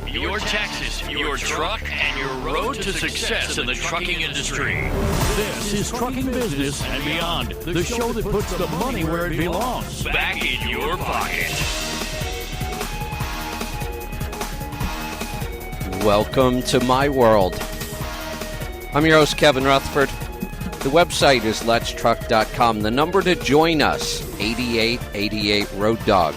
your taxes, your truck, and your road to success in the trucking industry. This is Trucking Business and Beyond, the show that puts the money where it belongs. Back in your pocket. Welcome to my world. I'm your host, Kevin Rutherford. The website is letstruck.com. The number to join us, 8888 Road Dog.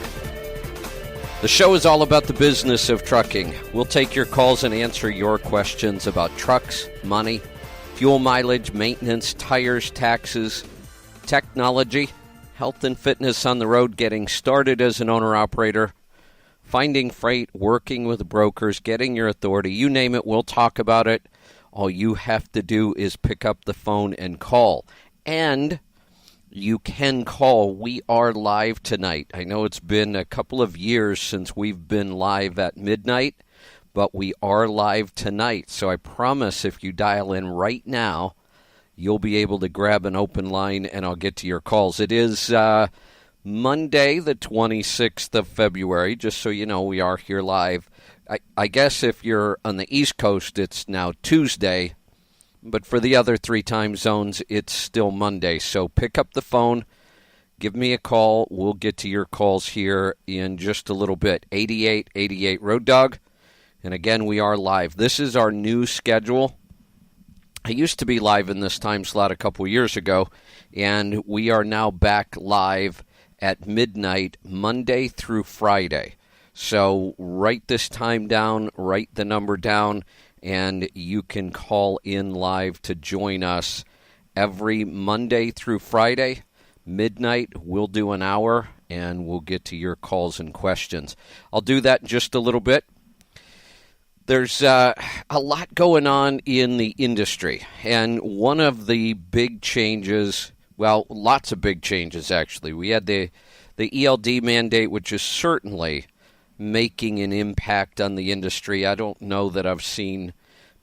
The show is all about the business of trucking. We'll take your calls and answer your questions about trucks, money, fuel mileage, maintenance, tires, taxes, technology, health and fitness on the road, getting started as an owner-operator, finding freight, working with brokers, getting your authority. You name it, we'll talk about it. All you have to do is pick up the phone and call. And you can call. We are live tonight. I know it's been a couple of years since we've been live at midnight, but we are live tonight. So I promise if you dial in right now, you'll be able to grab an open line and I'll get to your calls. It is Monday, the 26th of February. Just so you know, we are here live. I guess if you're on the East Coast, it's now Tuesday. But for the other three time zones, it's still Monday. So pick up the phone, give me a call. We'll get to your calls here in just a little bit. 8888 Road Dog. And again, we are live. This is our new schedule. I used to be live in this time slot a couple years ago, and we are now back live at midnight, Monday through Friday. So write this time down, write the number down, and you can call in live to join us every Monday through Friday. Midnight, we'll do an hour, and we'll get to your calls and questions. I'll do that in just a little bit. There's a lot going on in the industry, and one of the big changes, well, lots of big changes, actually. We had the ELD mandate, which is certainly making an impact on the industry. I don't know that I've seen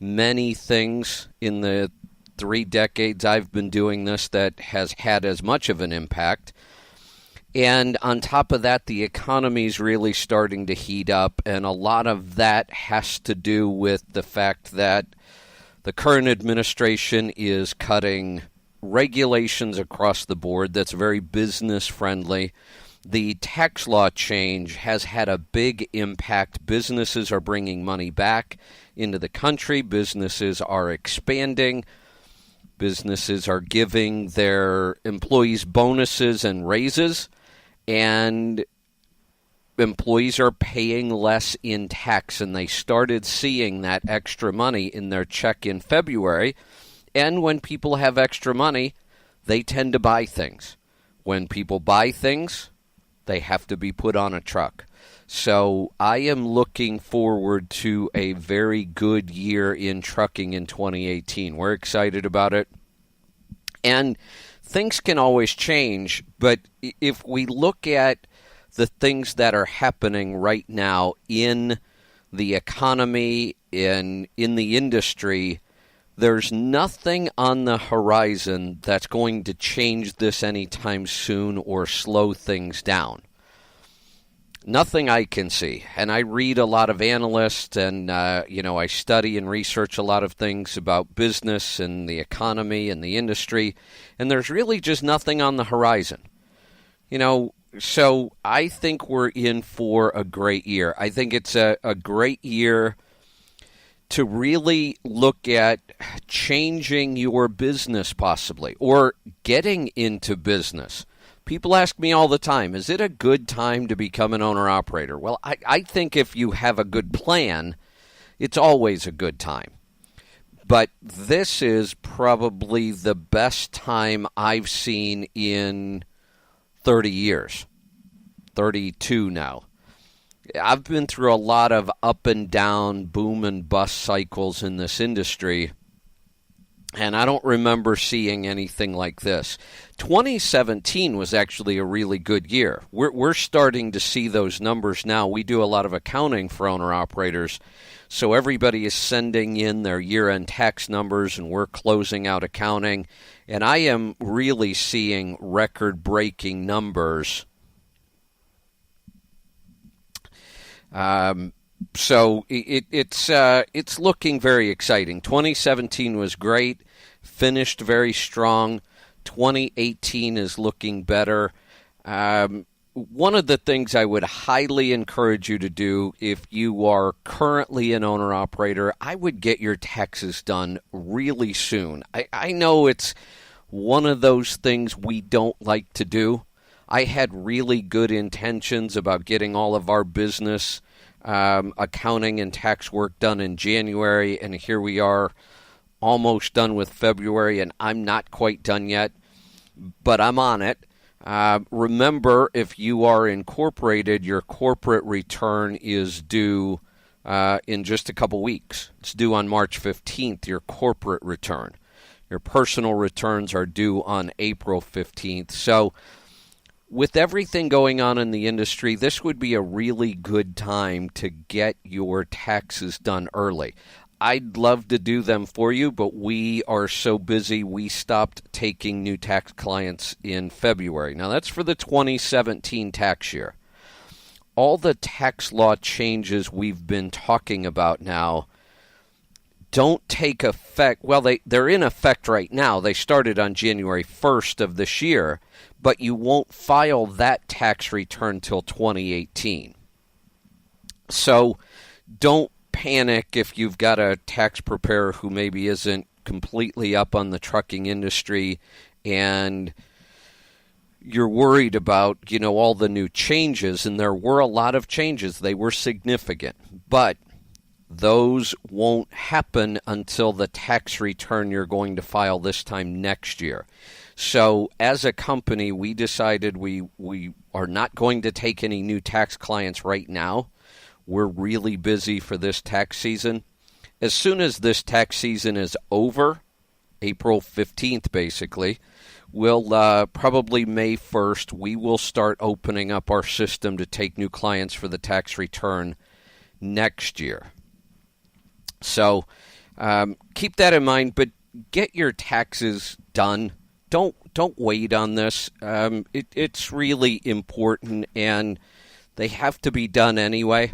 many things in the 3 decades I've been doing this that has had as much of an impact. And on top of that, the economy's really starting to heat up, and a lot of that has to do with the fact that the current administration is cutting regulations across the board that's very business friendly. The tax law change has had a big impact. Businesses are bringing money back into the country. Businesses are expanding. Businesses are giving their employees bonuses and raises. And employees are paying less in tax. And they started seeing that extra money in their check in February. And when people have extra money, they tend to buy things. When people buy things, they have to be put on a truck. So I am looking forward to a very good year in trucking in 2018. We're excited about it. And things can always change, but if we look at the things that are happening right now in the economy, in the industry, there's nothing on the horizon that's going to change this anytime soon or slow things down. Nothing I can see. And I read a lot of analysts and, I study and research a lot of things about business and the economy and the industry. And there's really just nothing on the horizon. So I think we're in for a great year. I think it's a great year to really look at changing your business possibly, or getting into business. People ask me all the time, is it a good time to become an owner-operator? Well, I think if you have a good plan, it's always a good time. But this is probably the best time I've seen in 30 years, 32 now. I've been through a lot of up and down, boom and bust cycles in this industry, and I don't remember seeing anything like this. 2017 was actually a really good year. We're starting to see those numbers now. We do a lot of accounting for owner-operators, so everybody is sending in their year-end tax numbers, and we're closing out accounting, and I am really seeing record-breaking numbers So it's looking very exciting. 2017 was great, finished very strong. 2018 is looking better. One of the things I would highly encourage you to do if you are currently an owner-operator, I would get your taxes done really soon. I know it's one of those things we don't like to do. I had really good intentions about getting all of our business accounting and tax work done in January, and here we are almost done with February, and I'm not quite done yet, but I'm on it. Remember, if you are incorporated, your corporate return is due in just a couple weeks. It's due on March 15th, your corporate return. Your personal returns are due on April 15th. So with everything going on in the industry, this would be a really good time to get your taxes done early. I'd love to do them for you, but we are so busy we stopped taking new tax clients in February. Now, that's for the 2017 tax year. All the tax law changes we've been talking about now don't take effect. Well, they're in effect right now. They started on January 1st of this year, but you won't file that tax return till 2018. So don't panic if you've got a tax preparer who maybe isn't completely up on the trucking industry and you're worried about, all the new changes, and there were a lot of changes. They were significant, but those won't happen until the tax return you're going to file this time next year. So as a company, we decided we are not going to take any new tax clients right now. We're really busy for this tax season. As soon as this tax season is over, April 15th basically, we'll probably May 1st, we will start opening up our system to take new clients for the tax return next year. So keep that in mind, but get your taxes done. Don't wait on this. It's really important, and they have to be done anyway.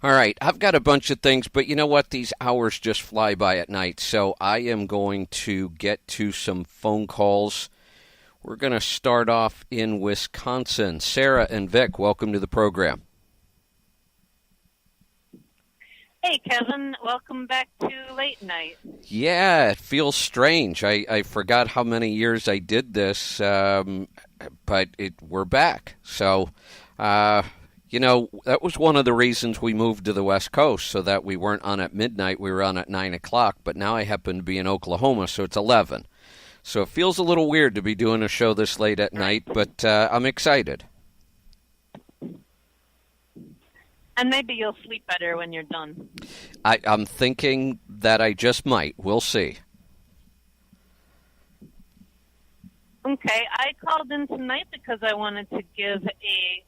All right, I've got a bunch of things, but you know what? These hours just fly by at night, so I am going to get to some phone calls. We're going to start off in Wisconsin. Sarah and Vic, welcome to the program. Hey, Kevin. Welcome back to Late Night. Yeah, it feels strange. I forgot how many years I did this, but we're back. So, that was one of the reasons we moved to the West Coast, so that we weren't on at midnight. We were on at 9 o'clock, but now I happen to be in Oklahoma, so it's 11. So it feels a little weird to be doing a show this late at night, but I'm excited. And maybe you'll sleep better when you're done. I'm thinking that I just might. We'll see. Okay, I called in tonight because I wanted to give a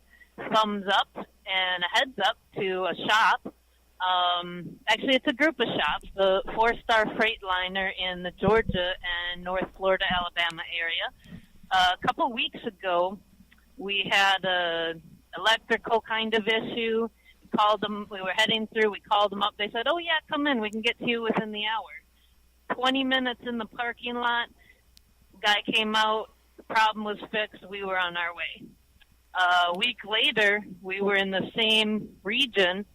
thumbs up and a heads up to a shop. Actually, it's a group of shops, the 4-Star Freightliner in the Georgia and North Florida, Alabama area. A couple weeks ago, we had an electrical kind of issue. Called them. We were heading through. We called them up. They said, "Oh yeah, come in. We can get to you within the hour." 20 minutes in the parking lot. Guy came out. The problem was fixed. We were on our way. A week later, we were in the same region.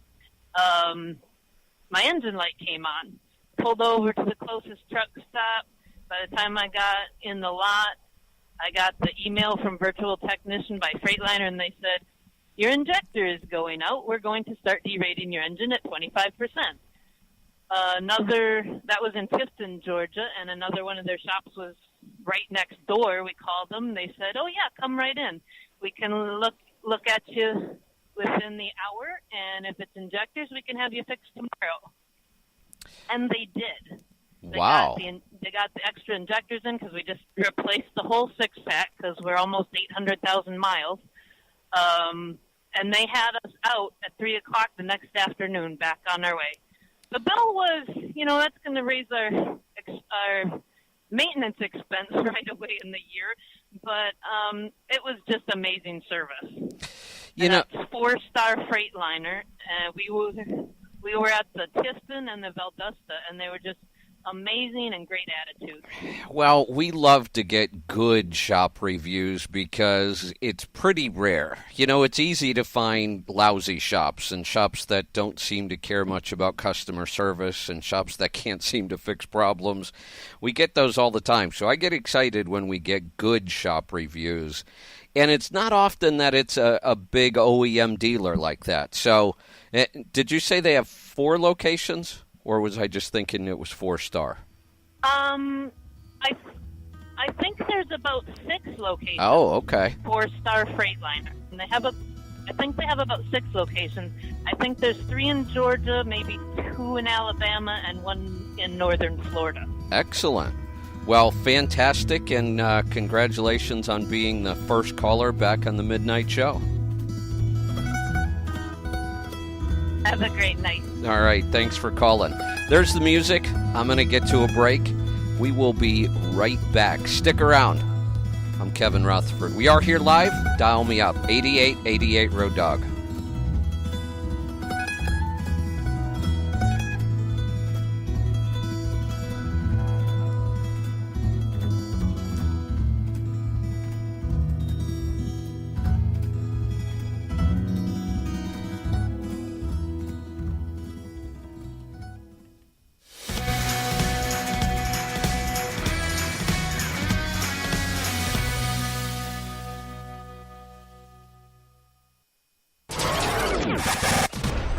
My engine light came on. Pulled over to the closest truck stop. By the time I got in the lot, I got the email from virtual technician by Freightliner, and they said, "Your injector is going out. We're going to start derating your engine at 25%. That was in Tifton, Georgia, and another one of their shops was right next door. We called them. They said, "Oh, yeah, come right in. We can look at you within the hour, and if it's injectors, we can have you fixed tomorrow." And they did. Wow. They got the extra injectors in because we just replaced the whole six-pack because we're almost 800,000 miles. And they had us out at 3 o'clock the next afternoon, back on our way. The bill was, that's going to raise our maintenance expense right away in the year. but it was just amazing service. You know, That's 4-star Freightliner. We were at the Tifton and the Valdosta, and they were just amazing and great attitude. well, we love to get good shop reviews because it's pretty rare. You know, it's easy to find lousy shops and shops that don't seem to care much about customer service and shops that can't seem to fix problems. We get those all the time, so I get excited when we get good shop reviews. And it's not often that it's a big OEM dealer like that. So, did you say they have 4 locations? Or was I just thinking it was 4-star? I think there's about 6 locations. Oh, okay. 4-star Freightliner, and I think they have about 6 locations. I think there's 3 in Georgia, maybe 2 in Alabama, and 1 in northern Florida. Excellent. Well, fantastic, and congratulations on being the first caller back on the Midnight Show. Have a great night. All right, thanks for calling. There's the music. I'm going to get to a break. We will be right back. Stick around. I'm Kevin Rutherford. We are here live. Dial me up, 8888 Road Dog.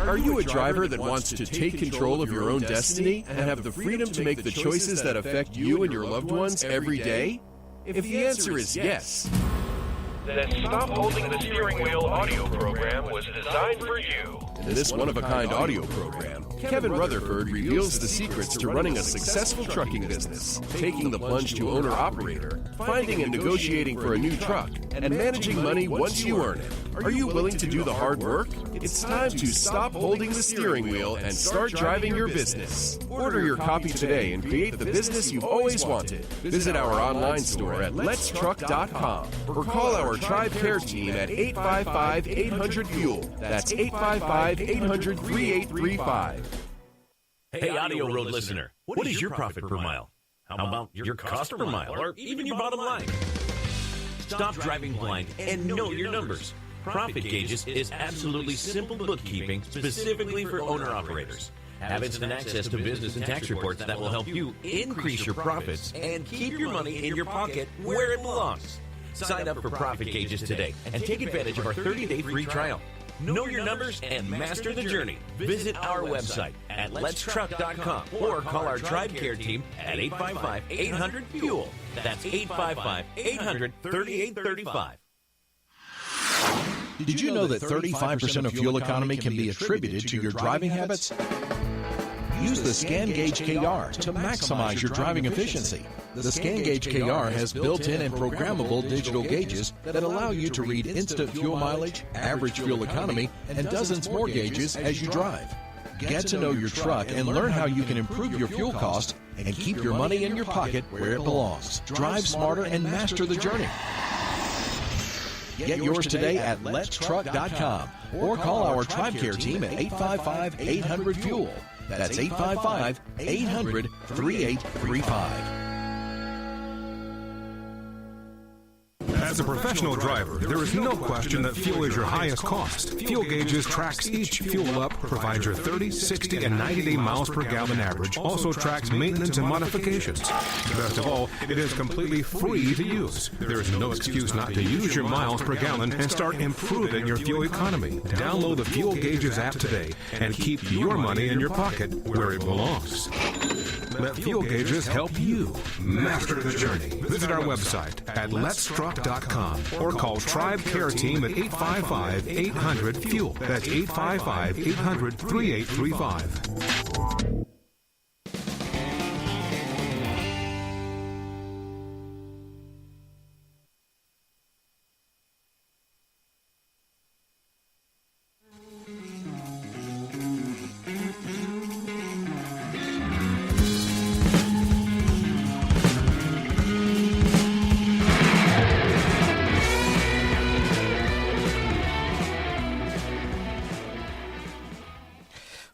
Are you a driver that wants to take control of your own destiny and have the freedom to make the choices that affect you and your loved ones every day? If the answer is yes, The Stop Holding the Steering Wheel audio program was designed for you. in this one-of-a-kind audio program, Kevin Rutherford reveals the secrets to running a successful trucking business, taking the plunge to owner-operator, finding and negotiating for a new truck, and managing money once you earn it. Are you willing to do the hard work? It's time to stop holding the steering wheel and start driving your business. Order your copy today and create the business you've always wanted. Visit our online store at letstruck.com or call our TribeCare Team at 855-800-FUEL. That's 855-800-3835. Hey, AudioRoad listener, what is your profit per mile? How about your cost per mile, or even your bottom line? Stop driving blind and know your numbers. Profit Gauges is absolutely simple bookkeeping specifically for owner-operators. Have instant access to business and tax reports that will help you increase your profits and keep your money in your pocket where it belongs. Sign up for Profit Gauges today and take advantage of our 30-day free trial. Know your numbers and master the journey. Visit our website at letstruck.com or call our TribeCare Team at 855-800-FUEL. That's 855-800-3835. Did you know that 35% of fuel economy can be attributed to your driving habits? Use the Scan Gauge KR to maximize your driving efficiency. The Scan Gauge KR has built-in and programmable digital gauges that allow you to read instant fuel mileage, average fuel economy, and dozens more gauges as you drive. Get to know your truck and learn how you can improve your fuel cost and keep your money in your pocket where it belongs. Drive smarter and master the journey. Get yours today at letstruck.com or call our TribeCare Team at 855-800-FUEL. That's 855-800-3835. As a professional driver, there is no question that fuel is your highest cost. Fuel Gauges tracks each fuel up, provides your 30, 60, and 90-day miles per gallon average, also tracks maintenance and modifications. Best of all, it is completely free to use. There is no excuse not to use your miles per gallon and start improving your fuel economy. Download the Fuel Gauges app today and keep your money in your pocket where it belongs. Let Fuel Gauges help you master the journey. Visit our website at letstruck.com or call TribeCare Team at 855-800-FUEL. That's 855-800-3835.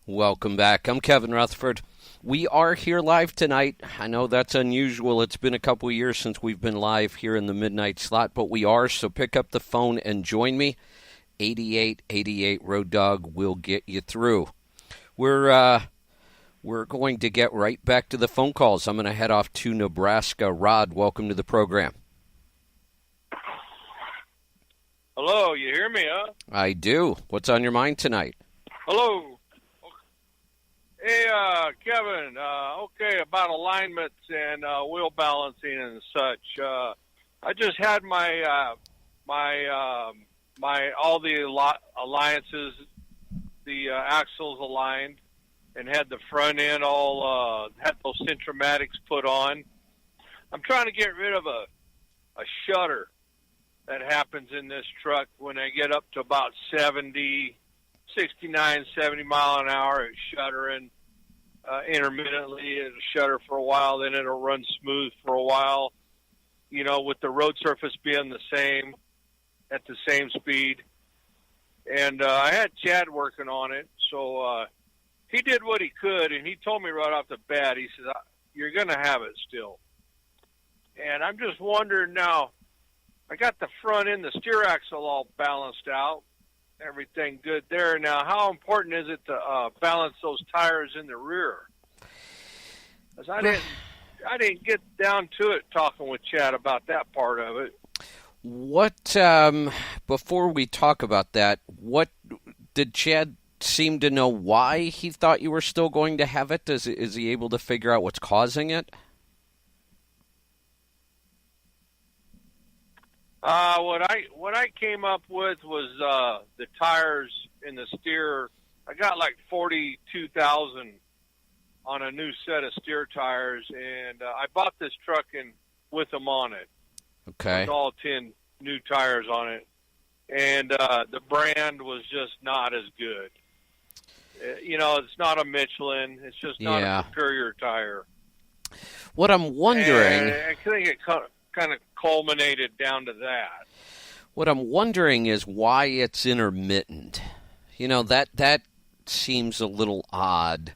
Welcome back. I'm Kevin Rutherford. We are here live tonight. I know that's unusual. It's been a couple of years since we've been live here in the midnight slot, but we are, so pick up the phone and join me. 8888 Road Dog will get you through. We're going to get right back to the phone calls. I'm going to head off to Nebraska. Rod, welcome to the program. Hello, you hear me, huh? I do. What's on your mind tonight? Hello. Hey, Kevin, okay, about alignments and wheel balancing and such. I just had my all the alliances, the axles aligned, and had the front end all, had those centromatics put on. I'm trying to get rid of a shudder that happens in this truck when I get up to about 69, 70 mile an hour. It's shuddering intermittently. It'll shudder for a while, then it'll run smooth for a while, you know, with the road surface being the same, at the same speed. And I had Chad working on it, so he did what he could, and he told me right off the bat, he said, you're going to have it still. And I'm just wondering now, I got the front end, the steer axle all balanced out, everything good there. Now, how important is it to balance those tires in the rear? Because I didn't get down to it talking with Chad about that part of it. What, before we talk about that, what did Chad seem to know why he thought you were still going to have it? Is he able to figure out what's causing it? What I came up with was the tires in the steer. I got like 42,000 on a new set of steer tires, and I bought this truck with them on it. Okay. With all 10 new tires on it, and the brand was just not as good. You know, it's not a Michelin. It's just not a superior tire. What I'm wondering... And I think it kind of culminated down to that. What I'm wondering is why it's intermittent. You know, that seems a little odd.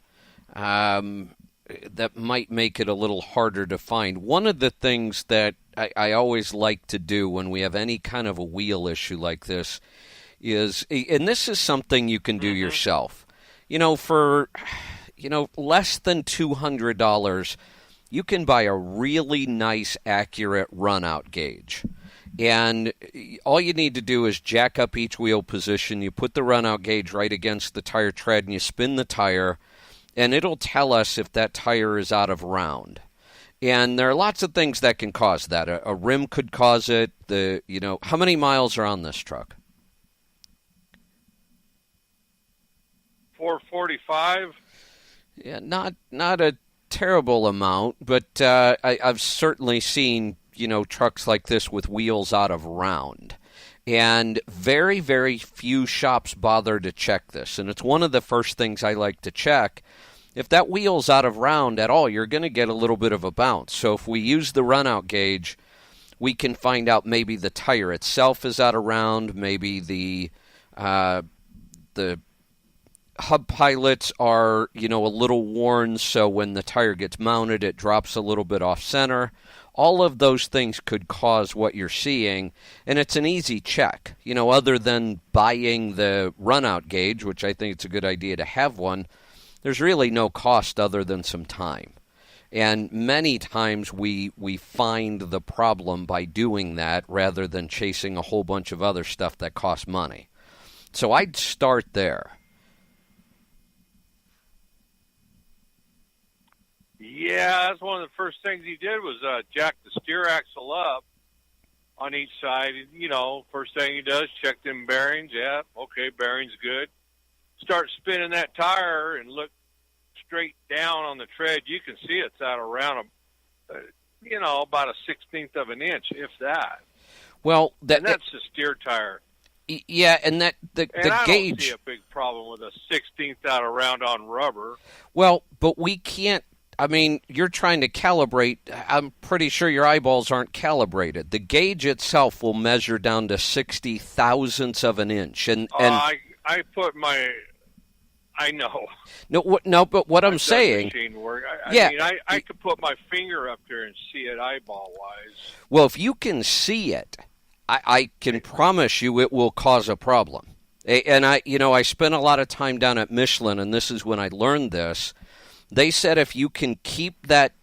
That might make it a little harder to find. One of the things that I always like to do when we have any kind of a wheel issue like this is, and this is something you can do yourself. You know, for less than $200, you can buy a really nice, accurate run-out gauge. And all you need to do is jack up each wheel position. You put the run-out gauge right against the tire tread, and you spin the tire, and it'll tell us if that tire is out of round. And there are lots of things that can cause that. A rim could cause it. How many miles are on this truck? 445. Yeah, not a terrible amount, but I've certainly seen, trucks like this with wheels out of round. And very, very few shops bother to check this. And it's one of the first things I like to check. If that wheel's out of round at all, you're going to get a little bit of a bounce. So if we use the run-out gauge, we can find out maybe the tire itself is out of round, maybe the hub pilots are, a little worn, so when the tire gets mounted, it drops a little bit off center. All of those things could cause what you're seeing, and it's an easy check. Other than buying the run-out gauge, which I think it's a good idea to have one, there's really no cost other than some time. And many times we find the problem by doing that rather than chasing a whole bunch of other stuff that costs money. So I'd start there. Yeah, that's one of the first things he did was jack the steer axle up on each side. First thing he does, check them bearings. Yeah, okay, bearings good. Start spinning that tire and look straight down on the tread. You can see it's out around, about a 1/16 of an inch, if that. Well, and that's the steer tire. Yeah, and the I gauge. don't see a big problem with a 1/16 out of round on rubber. Well, but we can't. I mean, you're trying to calibrate. I'm pretty sure your eyeballs aren't calibrated. The gauge itself will measure down to 60 thousandths of an inch, and I I know. No, but what I'm I've done saying... machine work. I Yeah. mean, I could put my finger up there and see it eyeball-wise. Well, if you can see it, I can promise you it will cause a problem. And I spent a lot of time down at Michelin, and this is when I learned this. They said if you can keep that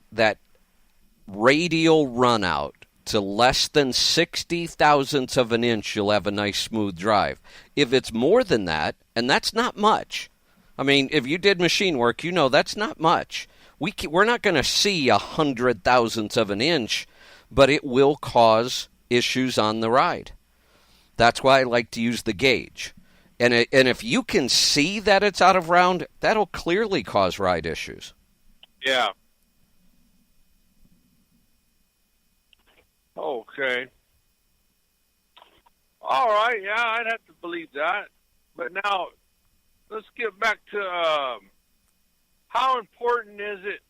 radial run out to less than 60 thousandths of an inch, you'll have a nice smooth drive. If it's more than that, and that's not much. I mean, if you did machine work, you know that's not much. We're not going to see 100 thousandths of an inch, but it will cause issues on the ride. That's why I like to use the gauge. And if you can see that it's out of round, that'll clearly cause ride issues. Yeah. Okay. All right. Yeah, I'd have to believe that. But now, let's get back to how important is it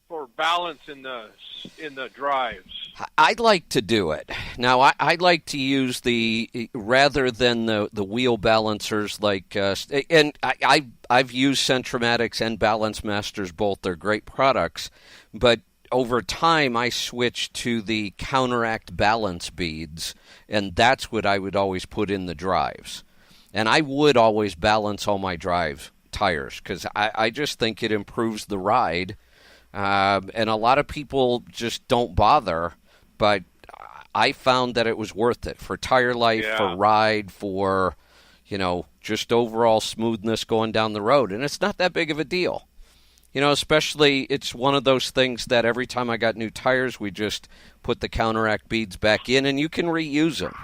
for balance in the drives? I'd like to do it. Now, I like to use rather than the wheel balancers and I've used Centromatics and Balance Masters both. They're great products, but over time I switched to the counteract balance beads, and that's what I would always put in the drives. And I would always balance all my drive tires because I just think it improves the ride. And a lot of people just don't bother, but I found that it was worth it for tire life, for ride, for, just overall smoothness going down the road. And it's not that big of a deal. Especially it's one of those things that every time I got new tires, we just put the counteract beads back in, and you can reuse them.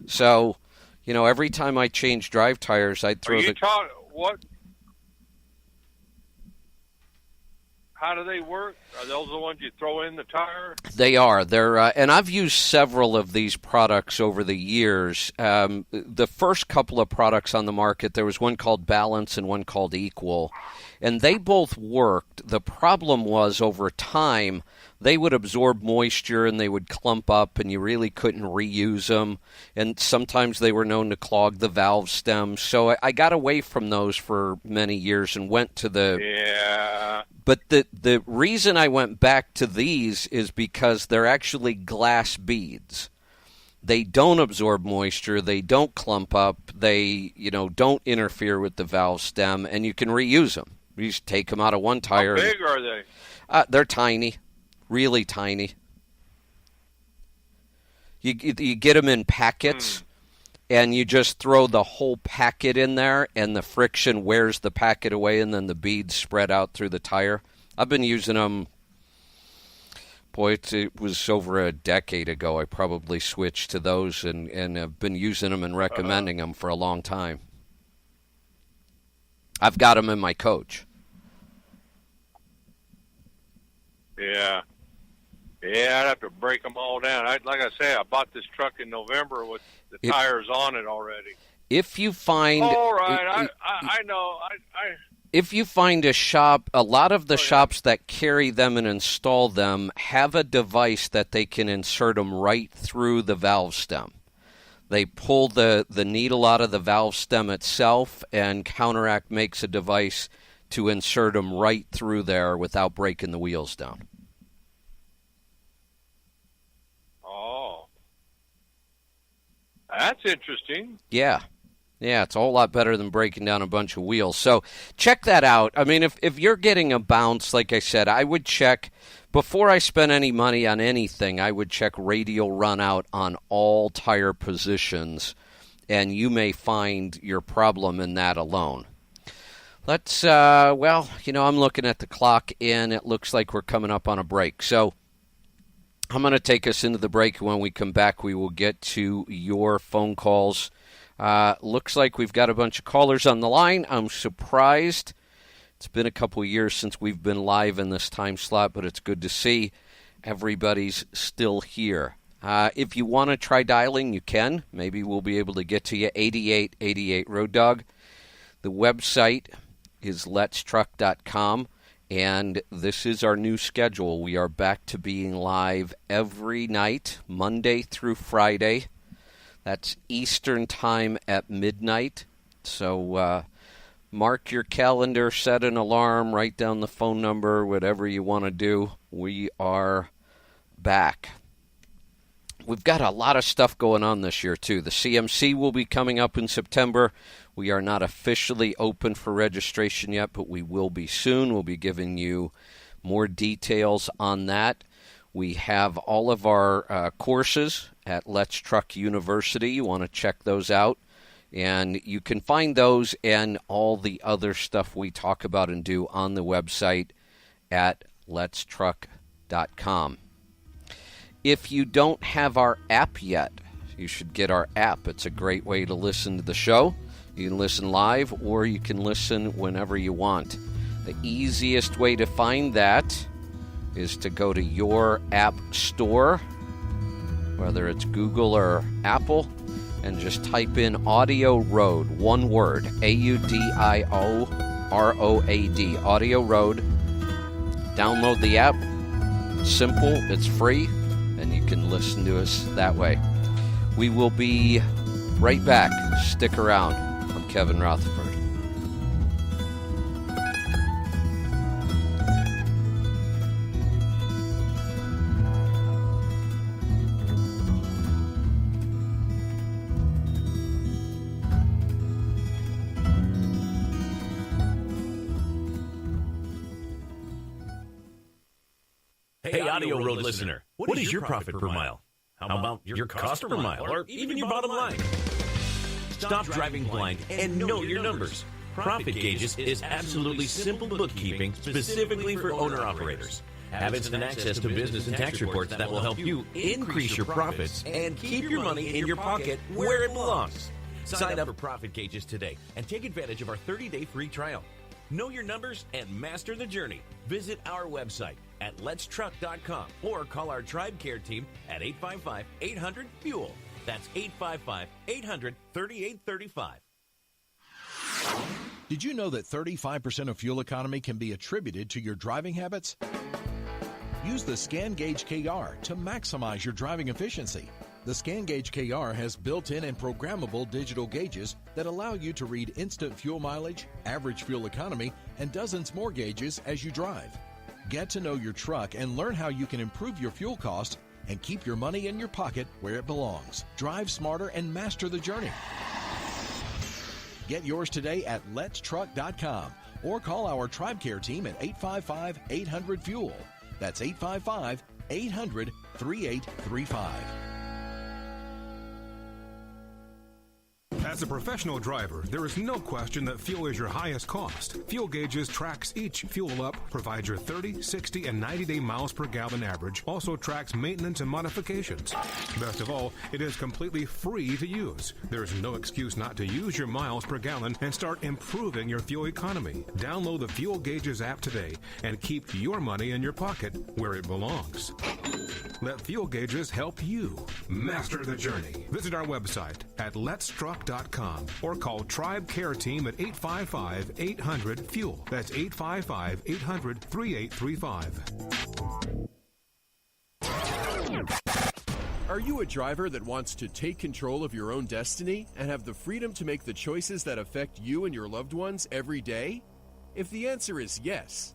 So, every time I change drive tires, I'd throw what? How do they work? Are those the ones you throw in the tire? They are. They're, and I've used several of these products over the years. The first couple of products on the market, there was one called Balance and one called Equal, and they both worked. The problem was over time, they would absorb moisture and they would clump up, and you really couldn't reuse them. And sometimes they were known to clog the valve stems. So I got away from those for many years and went to the... Yeah. But the reason I went back to these is because they're actually glass beads. They don't absorb moisture. They don't clump up. They, don't interfere with the valve stem, and you can reuse them. You just take them out of one tire. How big are they? They're tiny, really tiny. You get them in packets, and you just throw the whole packet in there, and the friction wears the packet away, and then the beads spread out through the tire. I've been using them, it was over a decade ago. I probably switched to those and have been using them and recommending them for a long time. I've got them in my coach. Yeah. Yeah, I'd have to break them all down. Like I say, I bought this truck in November with the tires on it already. If you find... All right, I know. If you find a shop, a lot of the shops that carry them and install them have a device that they can insert them right through the valve stem. They pull the needle out of the valve stem itself, and Counteract makes a device to insert them right through there without breaking the wheels down. Oh. That's interesting. Yeah. Yeah, it's a whole lot better than breaking down a bunch of wheels. So check that out. I mean, if you're getting a bounce, like I said, I would check, before I spend any money on anything, I would check radial run out on all tire positions, and you may find your problem in that alone. Let's, I'm looking at the clock, and it looks like we're coming up on a break. So I'm going to take us into the break. When we come back, we will get to your phone calls. Looks like we've got a bunch of callers on the line. I'm surprised. It's been a couple of years since we've been live in this time slot, but it's good to see everybody's still here. If you want to try dialing, you can. Maybe we'll be able to get to you. 8888 Road Dog. The website is letstruck.com, and this is our new schedule. We are back to being live every night, Monday through Friday. That's Eastern time at midnight. So Mark your calendar, set an alarm, write down the phone number, whatever you want to do. We are back. We've got a lot of stuff going on this year, too. The CMC will be coming up in September. We are not officially open for registration yet, but we will be soon. We'll be giving you more details on that. We have all of our courses at Let's Truck University. You want to check those out. And you can find those and all the other stuff we talk about and do on the website at letstruck.com. If you don't have our app yet, you should get our app. It's a great way to listen to the show. You can listen live or you can listen whenever you want. The easiest way to find that is to go to your app store, whether it's Google or Apple, and just type in AudioRoad, one word, AUDIOROAD, AudioRoad. Download the app. It's simple, it's free, and you can listen to us that way. We will be right back. Stick around. I'm Kevin Rutherford. Hey, AudioRoad listener, what is your profit per mile? How about your cost per mile, or even your bottom line? Stop driving blind and know your numbers. Profit Gauges is absolutely simple bookkeeping specifically for owner-operators. Have instant access to business and tax reports that will help you increase your profits and keep your money in your pocket where it belongs. Sign up for Profit Gauges today and take advantage of our 30-day free trial. Know your numbers and master the journey. Visit our website at letstruck.com or call our TribeCare team at 855-800-FUEL. That's 855-800-3835. Did you know that 35% of fuel economy can be attributed to your driving habits? Use the Scan Gauge KR to maximize your driving efficiency. The Scan Gauge KR has built-in and programmable digital gauges that allow you to read instant fuel mileage, average fuel economy, and dozens more gauges as you drive. Get to know your truck and learn how you can improve your fuel cost and keep your money in your pocket where it belongs. Drive smarter and master the journey. Get yours today at letstruck.com or call our TribeCare team at 855-800-FUEL. That's 855-800-3835. As a professional driver, there is no question that fuel is your highest cost. Fuel Gauges tracks each fuel up, provides your 30, 60, and 90-day miles per gallon average, also tracks maintenance and modifications. Best of all, it is completely free to use. There is no excuse not to use your miles per gallon and start improving your fuel economy. Download the Fuel Gauges app today and keep your money in your pocket where it belongs. Let Fuel Gauges help you master the journey. Visit our website at letstruck.com or call TribeCare Team at 855-800-FUEL. That's 855-800-3835. Are you a driver that wants to take control of your own destiny and have the freedom to make the choices that affect you and your loved ones every day? If the answer is yes,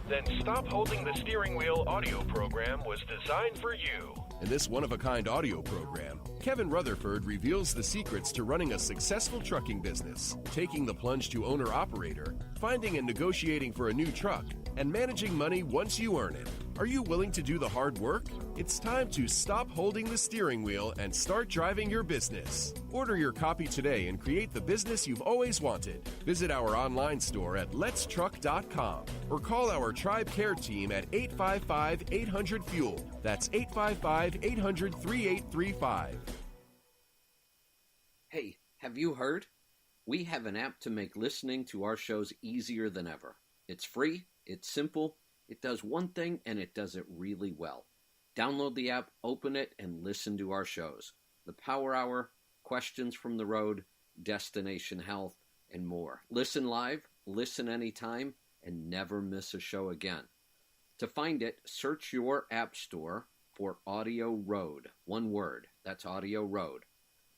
Then Stop Holding the Steering Wheel audio program was designed for you. in this one-of-a-kind audio program, Kevin Rutherford reveals the secrets to running a successful trucking business, taking the plunge to owner-operator, finding and negotiating for a new truck, and managing money once you earn it. Are you willing to do the hard work? It's time to stop holding the steering wheel and start driving your business. Order your copy today and create the business you've always wanted. Visit our online store at letstruck.com or call our TribeCare team at 855-800-FUEL. That's 855-800-3835. Hey, have you heard? We have an app to make listening to our shows easier than ever. It's free, it's simple, it does one thing, and it does it really well. Download the app, open it, and listen to our shows. The Power Hour, Questions from the Road, Destination Health, and more. Listen live, listen anytime, and never miss a show again. To find it, search your app store for AudioRoad. One word, that's AudioRoad.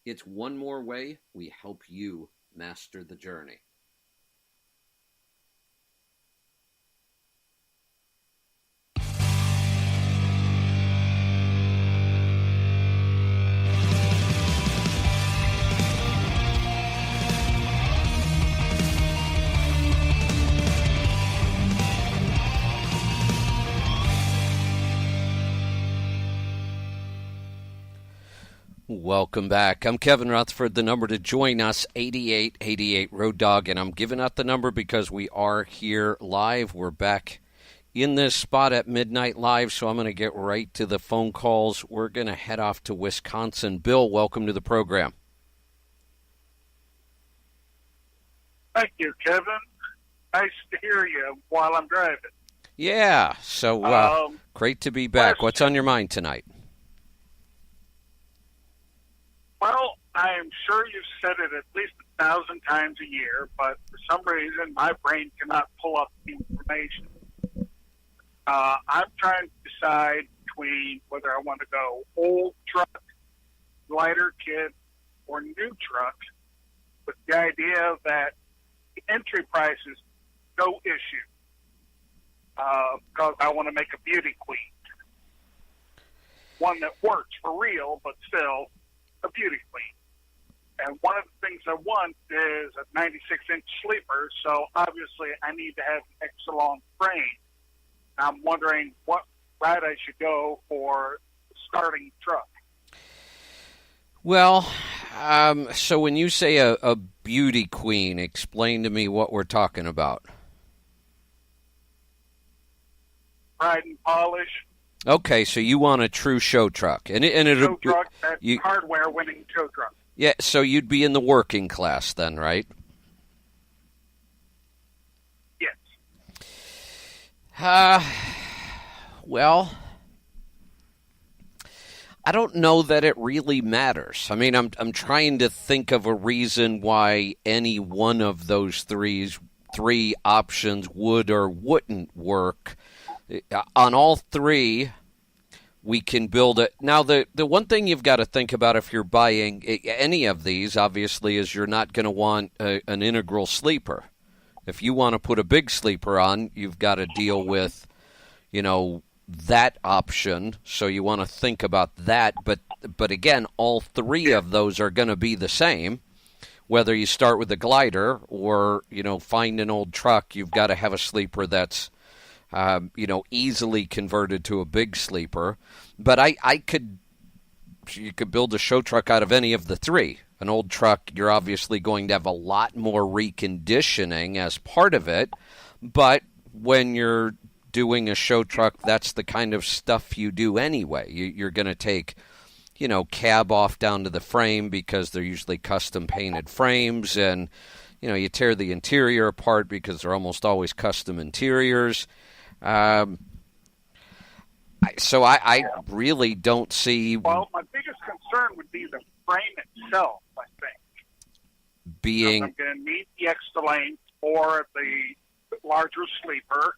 It's one more way we help you master the journey. Welcome back. I'm Kevin Rutherford. The number to join us, 8888 Road Dog, and I'm giving out the number because we are here live. We're back in this spot at midnight live, so I'm going to get right to the phone calls. We're going to head off to Wisconsin. Bill, welcome to the program. Thank you, Kevin. Nice to hear you while I'm driving. Yeah, so great to be back. What's on your mind tonight? Well, I'm sure you've said it at least 1,000 times a year, but for some reason my brain cannot pull up the information. I'm trying to decide between whether I want to go old truck, lighter kit, or new truck, with the idea that the entry price is no issue, because I want to make a beauty queen. One that works for real, but still a beauty queen. And one of the things I want is a 96-inch sleeper, so obviously I need to have an extra long frame. I'm wondering what route I should go for starting truck. Well, so when you say a beauty queen, explain to me what we're talking about. Pride and polish. Okay, so you want a true show truck, and it'll show truck, that hardware winning show truck. Yeah, so you'd be in the working class then, right? Yes. Well, I don't know that it really matters. I mean, I'm trying to think of a reason why any one of those three options would or wouldn't work. On all three, we can build it. Now, the one thing you've got to think about if you're buying any of these, obviously, is you're not going to want an integral sleeper. If you want to put a big sleeper on, you've got to deal with, that option. So you want to think about that. But again, all three of those are going to be the same. Whether you start with a glider or, find an old truck, you've got to have a sleeper that's easily converted to a big sleeper. But you could build a show truck out of any of the three. An old truck, you're obviously going to have a lot more reconditioning as part of it. But when you're doing a show truck, that's the kind of stuff you do anyway. You're going to take, cab off down to the frame because they're usually custom painted frames. And, you tear the interior apart because they're almost always custom interiors. So I really don't see. Well, my biggest concern would be the frame itself, I think. Being. I'm going to need the extra length or the larger sleeper,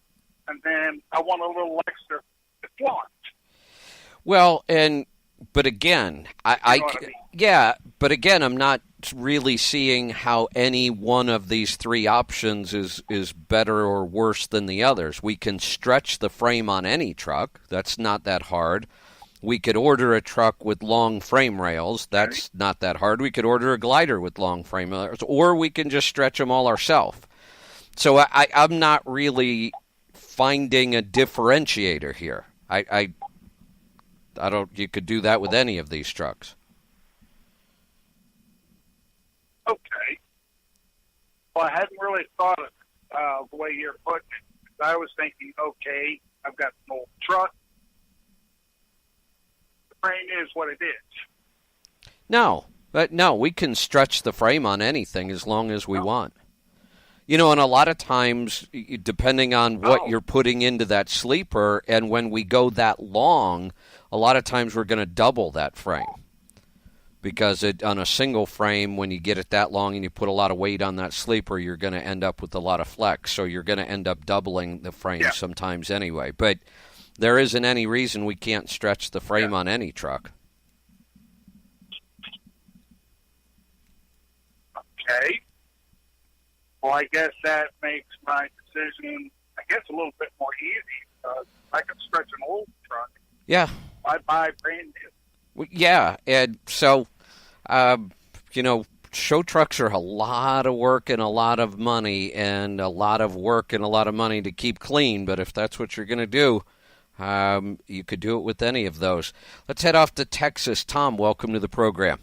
and then I want a little extra flaunt. Well, but again, but again, I'm not really seeing how any one of these three options is better or worse than the others. We can stretch the frame on any truck. That's not that hard. We could order a truck with long frame rails. That's not that hard. We could order a glider with long frame rails, or we can just stretch them all ourselves. So I'm not really finding a differentiator here. I don't. You could do that with any of these trucks. Okay. Well, I hadn't really thought of it the way you're putting it. I was thinking, okay, I've got an old truck. The frame is what it is. No, we can stretch the frame on anything as long as we want. And a lot of times, depending on what you're putting into that sleeper, and when we go that long, a lot of times we're going to double that frame. Because on a single frame, when you get it that long and you put a lot of weight on that sleeper, you're going to end up with a lot of flex. So you're going to end up doubling the frame sometimes anyway. But there isn't any reason we can't stretch the frame on any truck. Okay. Well, I guess that makes my decision, a little bit more easy. I can stretch an old truck. Yeah. I buy brand new. Yeah, and so, show trucks are a lot of work and a lot of money, and a lot of work and a lot of money to keep clean. But if that's what you're going to do, You could do it with any of those. Let's head off to Texas. Tom, welcome to the program.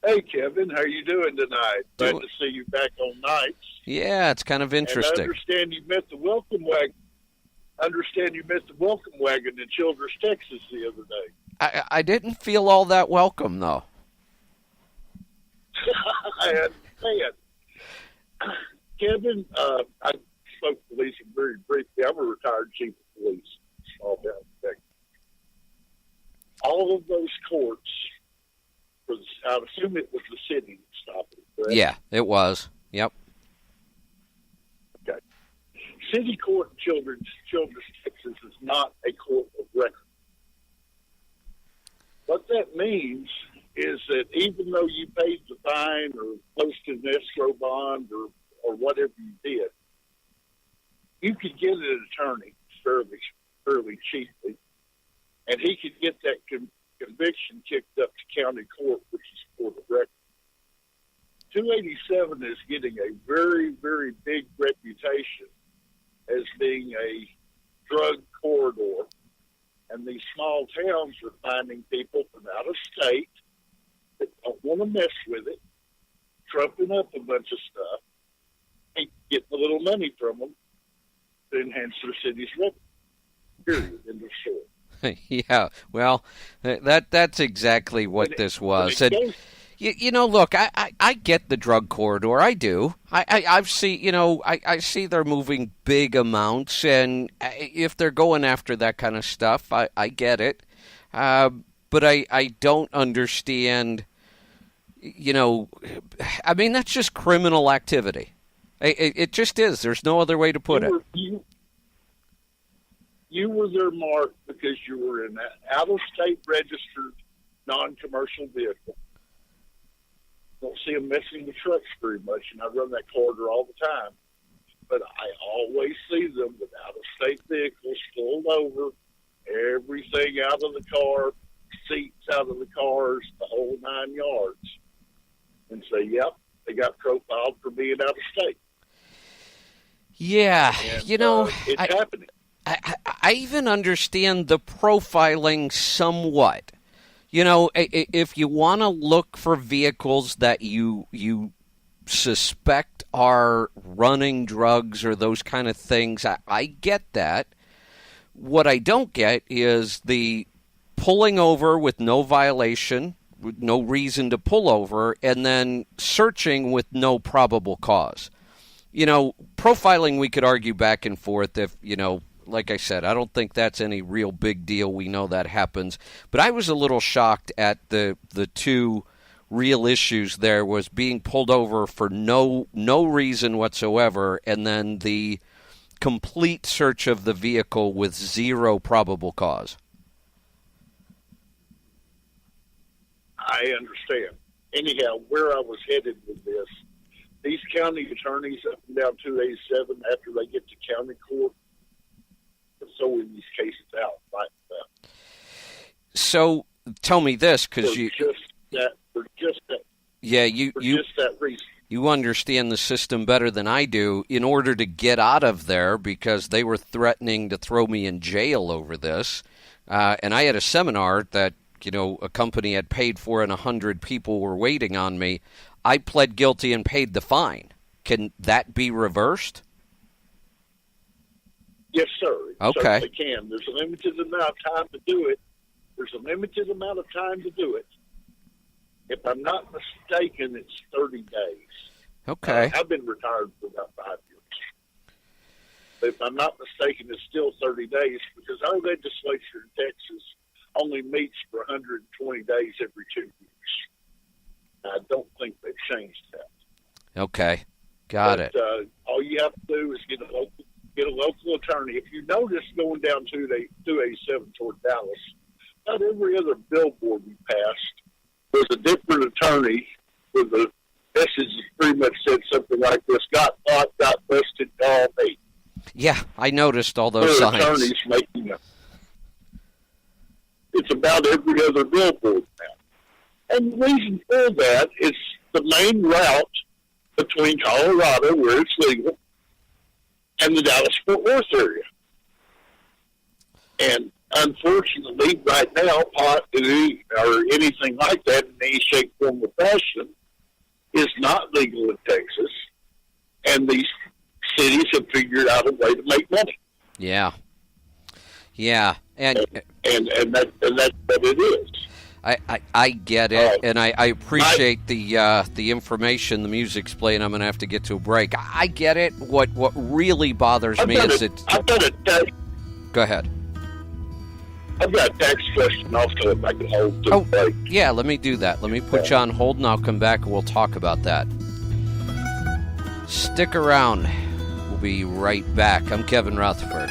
Hey, Kevin, how are you doing tonight? Glad to see you back on nights. Yeah, it's kind of interesting. And I understand you met the welcome wagon in Childress, Texas the other day. I didn't feel all that welcome, though. I understand. Kevin, I spoke to Lisa very briefly. I'm a retired chief of police, small town Texas. All of those courts, I assume it was the city that stopped it, correct? Yeah, it was. Yep. Okay. City court in Childress, Texas is not a court of record. What that means is that even though you paid the fine or posted an escrow bond or whatever you did, you could get an attorney fairly cheaply, and he could get that conviction kicked up to county court, which is court of record. 287 is getting a very, very big reputation as being a drug corridor, and these small towns are finding people from out of state that don't want to mess with it, trumping up a bunch of stuff, and getting a little money from them to enhance their city's revenue. Period. End of story. Yeah, well, that's exactly what this was. And, look, I get the drug corridor. I do. I see they're moving big amounts, and if they're going after that kind of stuff, I get it. But I don't understand, I mean, that's just criminal activity. It just is. There's no other way to put it. You were there, Mark, because you were in an out-of-state registered non-commercial vehicle. Don't see them messing with trucks very much, and I run that corridor all the time. But I always see them with out-of-state vehicles pulled over, everything out of the car, seats out of the cars, the whole 9 yards, and say, yep, they got profiled for being out of state. Yeah, and, it's happening. I even understand the profiling somewhat. If you want to look for vehicles that you suspect are running drugs or those kind of things, I get that. What I don't get is the pulling over with no violation, with no reason to pull over, and then searching with no probable cause. Profiling we could argue back and forth if, like I said, I don't think that's any real big deal. We know that happens. But I was a little shocked at the two real issues there was being pulled over for no reason whatsoever, and then the complete search of the vehicle with zero probable cause. I understand. Anyhow, where I was headed with this, these county attorneys up and down 287, after they get to county court, so in these cases out like that. So tell me this, because for just that reason. You understand the system better than I do. In order to get out of there, because they were threatening to throw me in jail over this, and I had a seminar that a company had paid for, and 100 people were waiting on me. I pled guilty and paid the fine. Can that be reversed? Yes, sir. Okay. Certainly can. There's a limited amount of time to do it. If I'm not mistaken, it's 30 days. Okay. I've been retired for about 5 years. But if I'm not mistaken, it's still 30 days because our legislature in Texas only meets for 120 days every 2 years. I don't think they've changed that. Okay. Got it. All you have to do is get a local attorney. If you notice going down 287 toward Dallas, about every other billboard we passed was a different attorney with a message that pretty much said something like this: got caught, got busted, call me. Yeah, I noticed all those signs. Attorneys making it's about every other billboard now. And the reason for that is the main route between Colorado, where it's legal, and the Dallas-Fort Worth area. And unfortunately, right now, pot or anything like that in any shape, form, or fashion is not legal in Texas, and these cities have figured out a way to make money. Yeah, and that's what it is. I get it, and I appreciate the information the music's playing. I'm going to have to get to a break. I get it. What really bothers me is that... I've got a tax... Go ahead. I've got a tax question also if I can hold to the break. Yeah, let me do that. Let me put you on hold, and I'll come back and we'll talk about that. Stick around. We'll be right back. I'm Kevin Rutherford.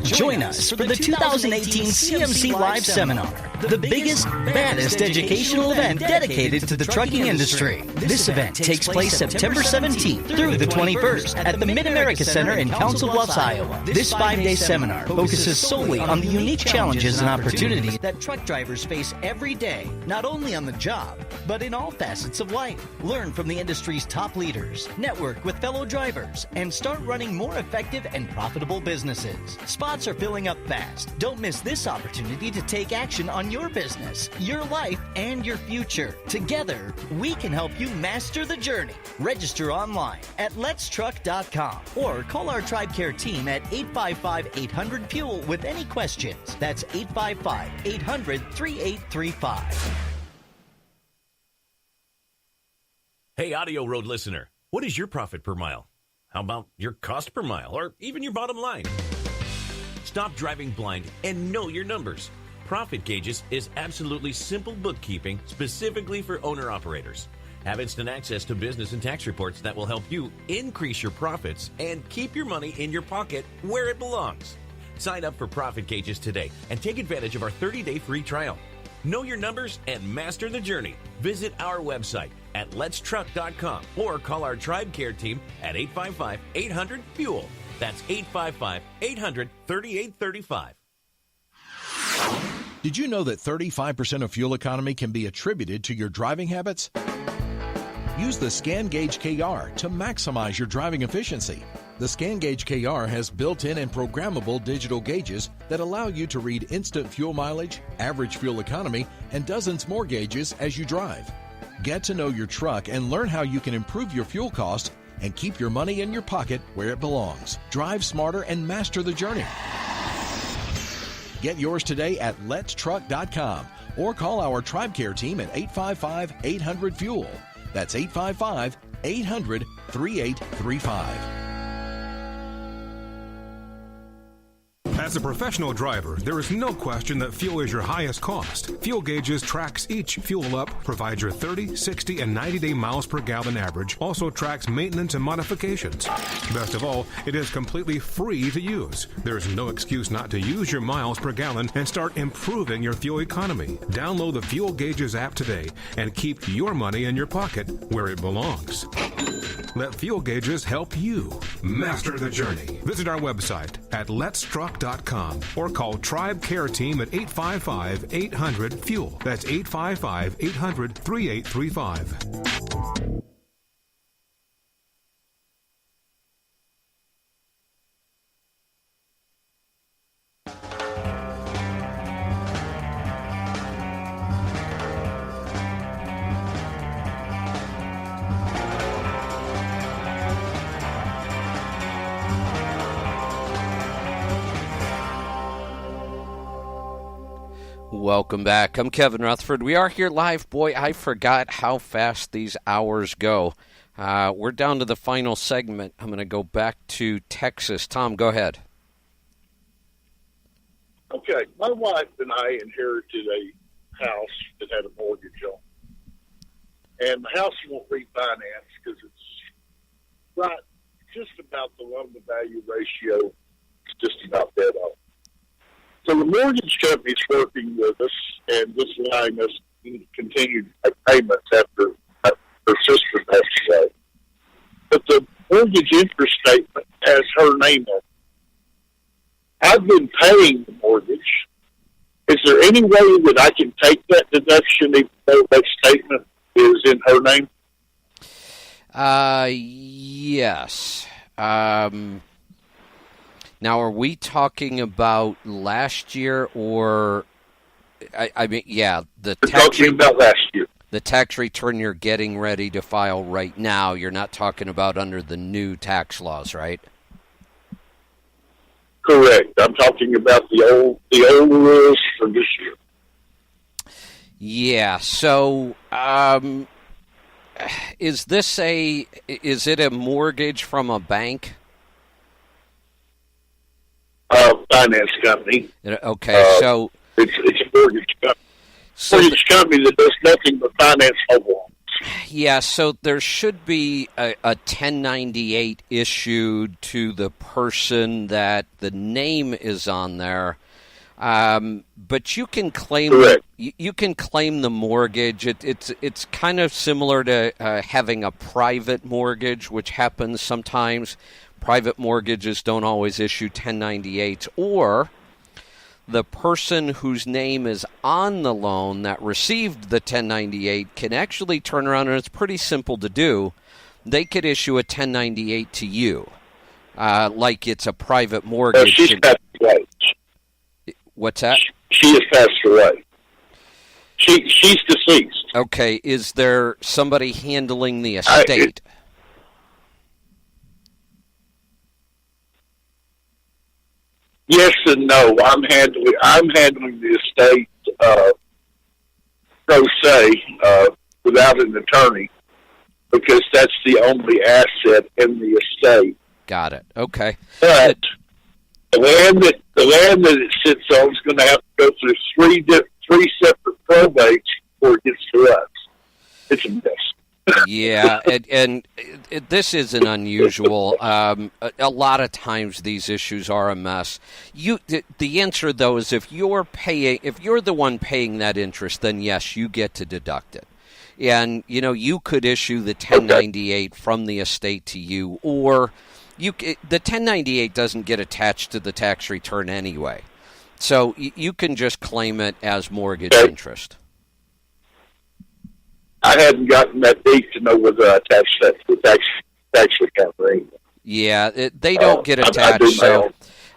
Join us for the 2018 CMC Live Seminar, the biggest, baddest educational event dedicated to the trucking industry. This event takes place September 17th through the 21st at the Mid-America Center in Council Bluffs, Iowa. This 5-day seminar focuses solely on the unique challenges and opportunities that truck drivers face every day, not only on the job, but in all facets of life. Learn from the industry's top leaders, network with fellow drivers, and start running more effective and profitable businesses. Spots are filling up fast. Don't miss this opportunity to take action on your business, your life, and your future. Together, we can help you master the journey. Register online at letstruck.com or call our TribeCare team at 855-800-FUEL with any questions. That's 855-800-3835. Hey, AudioRoad listener, what is your profit per mile? How about your cost per mile, or even your bottom line? Stop driving blind and know your numbers. Profit Gauges is absolutely simple bookkeeping specifically for owner-operators. Have instant access to business and tax reports that will help you increase your profits and keep your money in your pocket where it belongs. Sign up for Profit Gauges today and take advantage of our 30-day free trial. Know your numbers and master the journey. Visit our website at letstruck.com or call our TribeCare team at 855-800-FUEL. That's 855-800-3835. Did you know that 35% of fuel economy can be attributed to your driving habits? Use the Scan Gauge KR to maximize your driving efficiency. The Scan Gauge KR has built-in and programmable digital gauges that allow you to read instant fuel mileage, average fuel economy, and dozens more gauges as you drive. Get to know your truck and learn how you can improve your fuel cost and keep your money in your pocket where it belongs. Drive smarter and master the journey. Get yours today at letstruck.com or call our TribeCare team at 855-800-FUEL. That's 855-800-3835. As a professional driver, there is no question that fuel is your highest cost. Fuel Gauges tracks each fuel up, provides your 30, 60, and 90-day miles per gallon average, also tracks maintenance and modifications. Best of all, it is completely free to use. There is no excuse not to use your miles per gallon and start improving your fuel economy. Download the Fuel Gauges app today and keep your money in your pocket where it belongs. Let Fuel Gauges help you master the journey. Visit our website at letstruck.com or call TribeCare Team at 855-800-FUEL. That's 855-800-3835. Welcome back. I'm Kevin Rutherford. We are here live. Boy, I forgot how fast these hours go. We're down to the final segment. I'm going to go back to Texas. Tom, go ahead. Okay. My wife and I inherited a house that had a mortgage on and the house won't refinance because it's right just about the loan-to-value ratio. It's just about dead on. So the mortgage company's working with us and just allowing us to continue to make payments after her sister passed away. But the mortgage interest statement has her name on it. I've been paying the mortgage. Is there any way that I can take that deduction even though that statement is in her name? Yes. Now, are we talking about last year or, I mean, yeah, We're talking about last year. The tax return you're getting ready to file right now, you're not talking about under the new tax laws, right? Correct. I'm talking about the old rules for this year. Yeah. So, is it a mortgage from a bank? Finance company. Okay, so it's a mortgage company. Mortgage company that does nothing but finance home loans. Yeah, so there should be a 1098 issued to the person that the name is on there, but you can claim the mortgage. It's kind of similar to having a private mortgage, which happens sometimes. Private mortgages don't always issue 1098s, or the person whose name is on the loan that received the 1098 can actually turn around, and it's pretty simple to do. They could issue a 1098 to you, like it's a private mortgage. She's passed away. What's that? She has passed away. She's deceased. Okay, is there somebody handling the estate? Yes and no. I'm handling the estate pro se without an attorney because that's the only asset in the estate. Got it. Okay. But the land that it sits on is going to have to go through three separate probates before it gets to us. It's a mess. Yeah, and this isn't unusual. A lot of times these issues are a mess. The answer though is if you're the one paying that interest, then yes, you get to deduct it. And you could issue the 1098 from the estate to you, or the 1098 doesn't get attached to the tax return anyway, so you can just claim it as mortgage interest. I hadn't gotten that deep to know whether I attached that to the tax account or anything. Yeah, they don't get attached.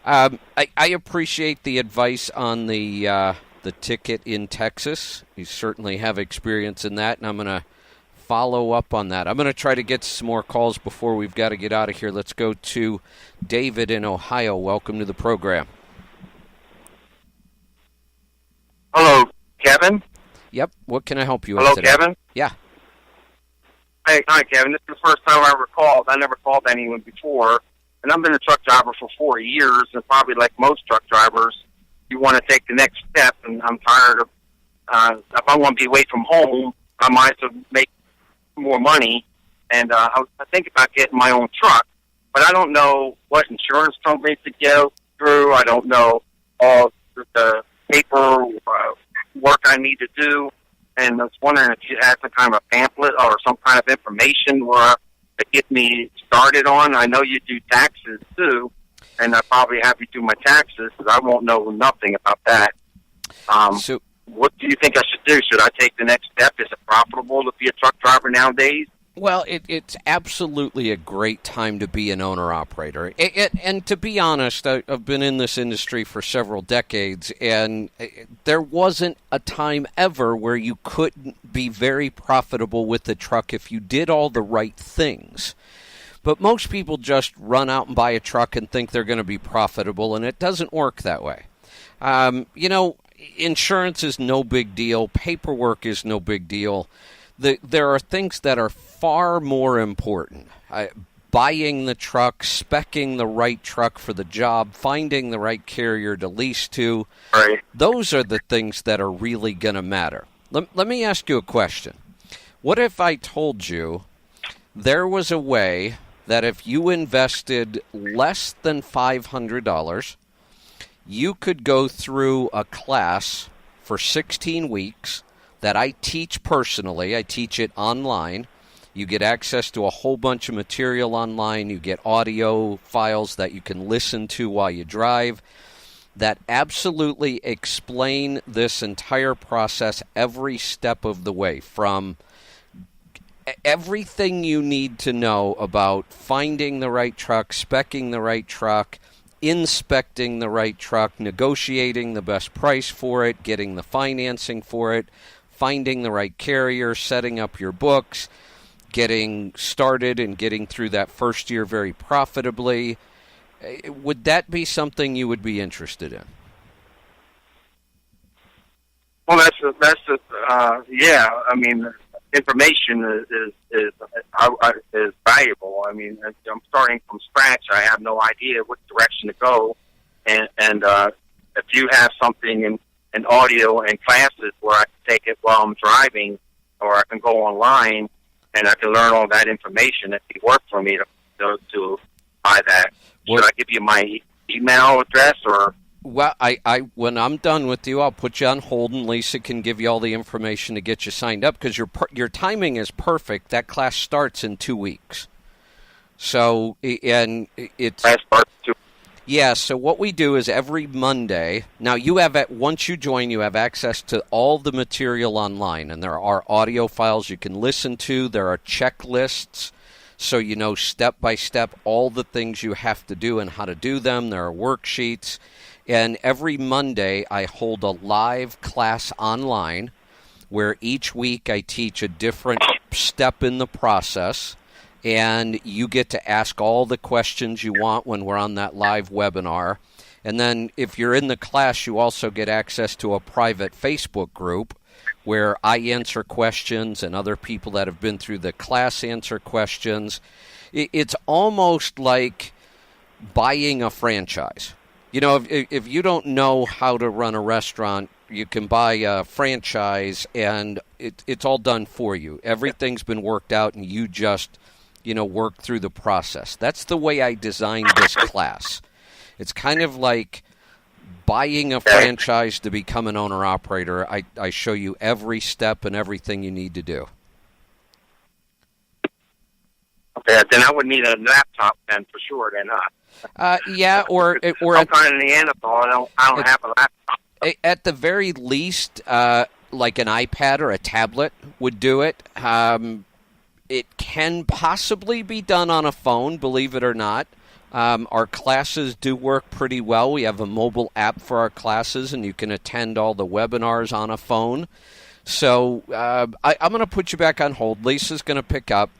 I appreciate the advice on the ticket in Texas. You certainly have experience in that, and I'm going to follow up on that. I'm going to try to get some more calls before we've got to get out of here. Let's go to David in Ohio. Welcome to the program. Hello, Kevin. Yep. What can I help you with today? Hello, Kevin? Yeah. Hey, hi, Kevin. This is the first time I ever called. I never called anyone before. And I've been a truck driver for 4 years, and probably like most truck drivers, you want to take the next step, and I'm tired of, if I want to be away from home, I might as well make more money, and I think about getting my own truck, but I don't know what insurance companies to go through. I don't know all the paper work I need to do, and I was wondering if you had some kind of a pamphlet or some kind of information to get me started on. I know you do taxes too, and I probably have you do my taxes because I won't know nothing about that. So, what do you think I should do? Should I take the next step? Is it profitable to be a truck driver nowadays? Well, it's absolutely a great time to be an owner-operator. And to be honest, I've been in this industry for several decades, and there wasn't a time ever where you couldn't be very profitable with the truck if you did all the right things. But most people just run out and buy a truck and think they're going to be profitable, and it doesn't work that way. Insurance is no big deal. Paperwork is no big deal. There are things that are far more important. Buying the truck, speccing the right truck for the job, finding the right carrier to lease to. Right. Those are the things that are really going to matter. Let me ask you a question. What if I told you there was a way that if you invested less than $500, you could go through a class for 16 weeks that I teach personally. I teach it online. You get access to a whole bunch of material online. You get audio files that you can listen to while you drive that absolutely explain this entire process every step of the way, from everything you need to know about finding the right truck, speccing the right truck, inspecting the right truck, negotiating the best price for it, getting the financing for it, finding the right carrier, setting up your books, getting started and getting through that first year very profitably. Would that be something you would be interested in? Well, yeah. I mean, information is valuable. I mean, I'm starting from scratch. I have no idea what direction to go, and if you have something in audio and classes where I can take it while I'm driving, or I can go online and I can learn all that information, it'd be worth for me to buy that. Should I give you my email address or? Well, I when I'm done with you, I'll put you on hold, and Lisa can give you all the information to get you signed up, because your timing is perfect. That class starts in 2 weeks. So, and it's... Yeah, so what we do is every Monday, now you have, once you join, you have access to all the material online, and there are audio files you can listen to. There are checklists, so you know step by step all the things you have to do and how to do them. There are worksheets. And every Monday, I hold a live class online where each week I teach a different step in the process, and you get to ask all the questions you want when we're on that live webinar. And then if you're in the class, you also get access to a private Facebook group where I answer questions and other people that have been through the class answer questions. It's almost like buying a franchise. You know, if you don't know how to run a restaurant, you can buy a franchise, and it's all done for you. Everything's been worked out, and you just, work through the process. That's the way I designed this class. It's kind of like buying a franchise to become an owner-operator. I show you every step and everything you need to do. Okay, then I would need a laptop then for sure, then, huh? Yeah, or I'm kind of Neanderthal. I don't have a laptop. At the very least, like an iPad or a tablet would do it. It can possibly be done on a phone, believe it or not. Our classes do work pretty well. We have a mobile app for our classes, and you can attend all the webinars on a phone. So I'm going to put you back on hold. Lisa's going to pick up.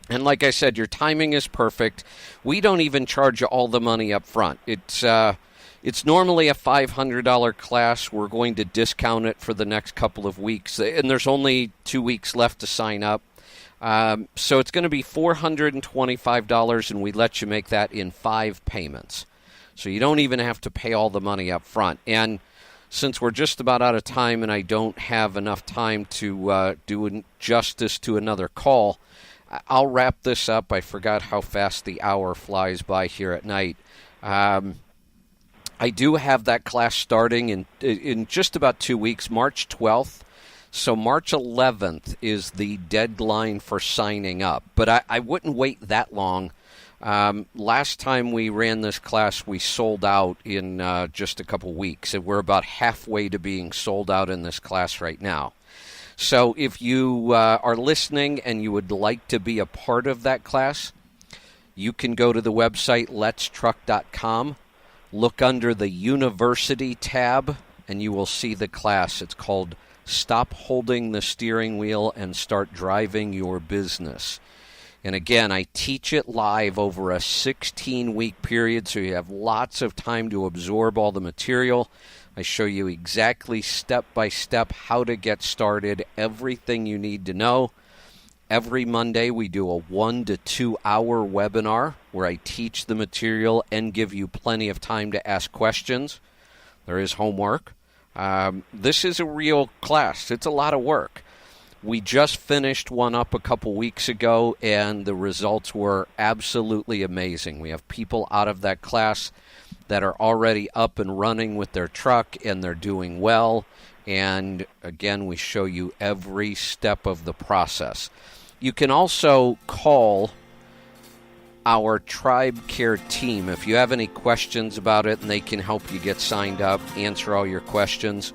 And like I said, your timing is perfect. We don't even charge you all the money up front. It's normally a $500 class. We're going to discount it for the next couple of weeks, and there's only 2 weeks left to sign up. So it's going to be $425, and we let you make that in 5 payments. So you don't even have to pay all the money up front. And since we're just about out of time and I don't have enough time to do justice to another call, I'll wrap this up. I forgot how fast the hour flies by here at night. I do have that class starting in just about 2 weeks, March 12th. So March 11th is the deadline for signing up. But I wouldn't wait that long. Last time we ran this class, we sold out in just a couple weeks. And we're about halfway to being sold out in this class right now. So if you are listening and you would like to be a part of that class, you can go to the website letstruck.com, look under the University tab, and you will see the class. It's called Stop Holding the Steering Wheel and Start Driving Your Business. And again, I teach it live over a 16-week period, so you have lots of time to absorb all the material. I show you exactly step-by-step how to get started, everything you need to know. Every Monday we do a 1 to 2 hour webinar where I teach the material and give you plenty of time to ask questions. There is homework. This is a real class. It's a lot of work. We just finished one up a couple weeks ago, and the results were absolutely amazing. We have people out of that class that are already up and running with their truck, and they're doing well. And again, we show you every step of the process. You can also call our TribeCare team if you have any questions about it, and they can help you get signed up, answer all your questions.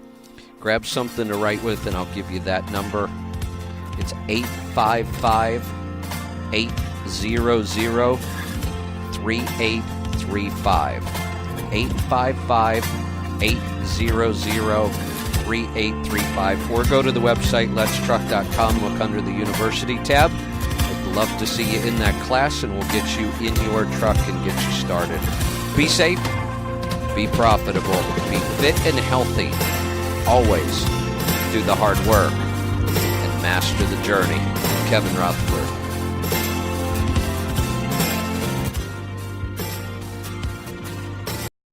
Grab something to write with, and I'll give you that number. It's 855-800-3835. 855-800-3835. Or go to the website, letstruck.com, look under the University tab. I'd love to see you in that class, and we'll get you in your truck and get you started. Be safe, be profitable, be fit and healthy. Always do the hard work and master the journey. Kevin Rutherford.